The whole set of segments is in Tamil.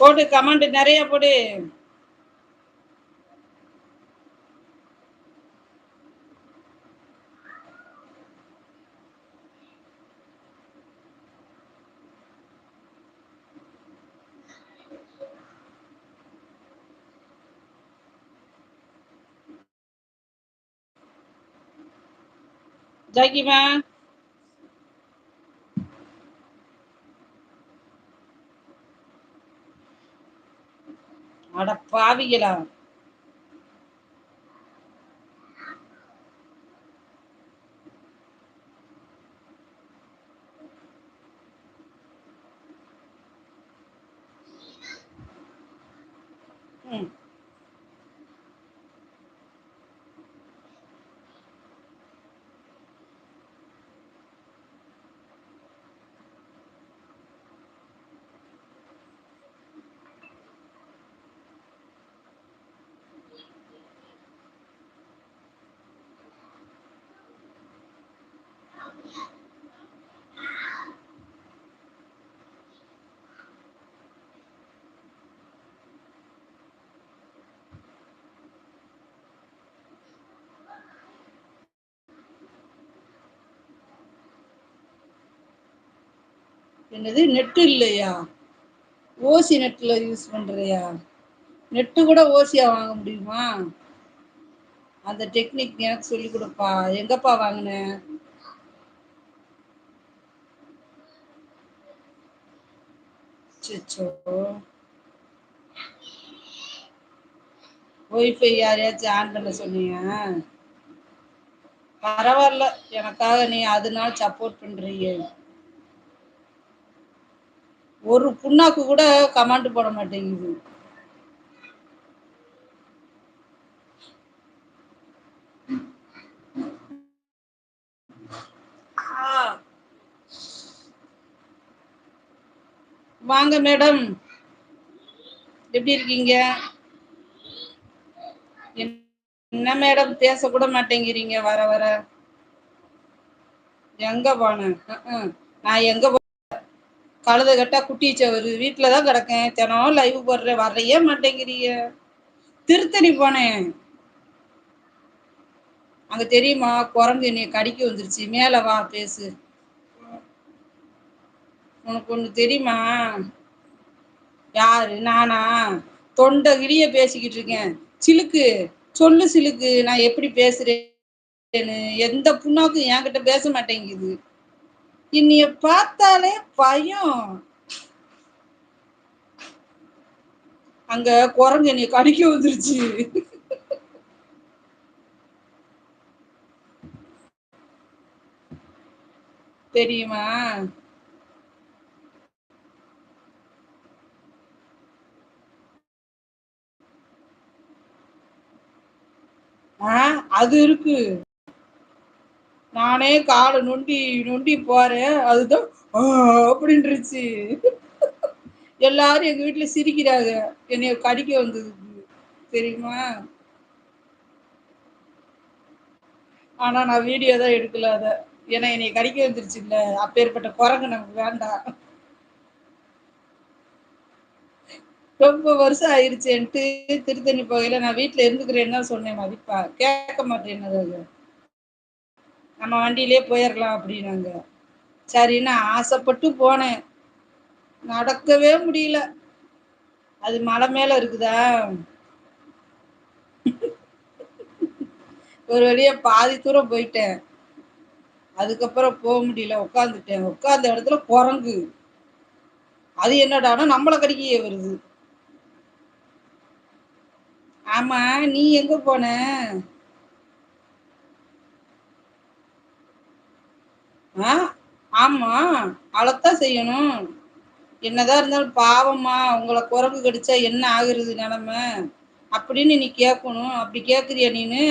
போடு கமெண்ட் நிறைய போடு. ஜாக்கிமா அட பாவிகளா. ம். என்னது நெட்டு இல்லையா? ஓசி நெட்ல யூஸ் பண்றியா? நெட்டு கூட ஓசியா வாங்க முடியுமா? அந்த டெக்னிக் எனக்கு சொல்லி கொடுப்பா. எங்கப்பா வாங்கின? அச்சச்சோ. ஒய்ஃபை யாரையாச்சும் ஆன் பண்ண சொன்னீங்க? பரவாயில்ல, எனக்காக நீ அதனால சப்போர்ட் பண்றீங்க. ஒரு புண்ணாக்கு கூட கமாண்ட் போட மாட்டேங்குது. வாங்க மேடம், எப்படி இருக்கீங்க? என்ன மேடம் பேச கூட மாட்டேங்கிறீங்க வர வர. எங்க போனேன்? நான் எங்க கழுத கட்டா குட்டிச்ச வருது. வீட்டுலதான் கிடக்கேன். தினம் லைவ் போடுறேன், வரையே மாட்டேங்கிறீங்க. திருத்தணி போனேன். அங்க தெரியுமா குரங்கு என்னைய கடிக்க வந்துருச்சு. மேல வா பேசு. உனக்கு ஒண்ணு தெரியுமா? யாரு? நானா? தொண்டை கிளிய பேசிக்கிட்டு இருக்கேன். சிலுக்கு சொல்லு சிலுக்கு, நான் எப்படி பேசுறேன்னு. எந்த புண்ணாக்கும் என்கிட்ட பேச மாட்டேங்குது. இன்னைய பார்த்தாலே பயம். அங்க குரங்கு என்னைய கடிக்க வந்துருச்சு. தெரியுமா? அது இருக்கு. நானே காலை நொண்டி நொண்டி போறேன், அதுதான் அப்படின்ருச்சு. எல்லாரும் எங்க வீட்டுல சிரிக்கிறாங்க என்னைய கடிக்க வந்ததுக்கு. தெரியுமா? ஆனா நான் வீடியோ தான் எடுக்கல அத. ஏன்னா என்னைய கடிக்க வந்துருச்சு இல்ல, அப்பேற்பட்ட குரங்கு நமக்கு வேண்டாம். ரொம்ப வருஷம் ஆயிருச்சுன்ட்டு திருத்தணி போகையில நான் வீட்டுல இருந்துக்கிறேன்னு தான் சொன்னேன். மதிப்பா கேட்க மாட்டேன்னு. நம்ம வண்டியிலே போயிடலாம் அப்படின்னாங்க. சரின்னு ஆசைப்பட்டு போனேன். நடக்கவே முடியல. அது மலை மேல இருக்குதா. ஒரு வழியா பாதி தூரம் போயிட்டேன். அதுக்கப்புறம் போக முடியல, உட்காந்துட்டேன். உட்கார்ந்த இடத்துல குரங்கு. அது என்னடானா நம்மள கடிக்கையே வருது. ஆமா, நீ எங்க போன? ஆமா, அழத்தான் செய்யணும். என்னதான் இருந்தாலும் பாவம்மா, உங்களை குரங்கு கடிச்சா என்ன ஆகுறது நிலைமை அப்படின்னு நீ கேட்கணும். அப்படி கேட்குறியா நீனு?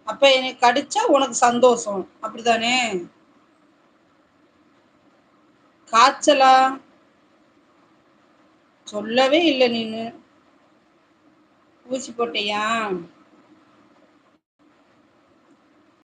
அப்ப என்னை கடிச்சா உனக்கு சந்தோஷம், அப்படித்தானே? காய்ச்சலா? சொல்லவே இல்லை நீனு. ஊசி போட்டியா?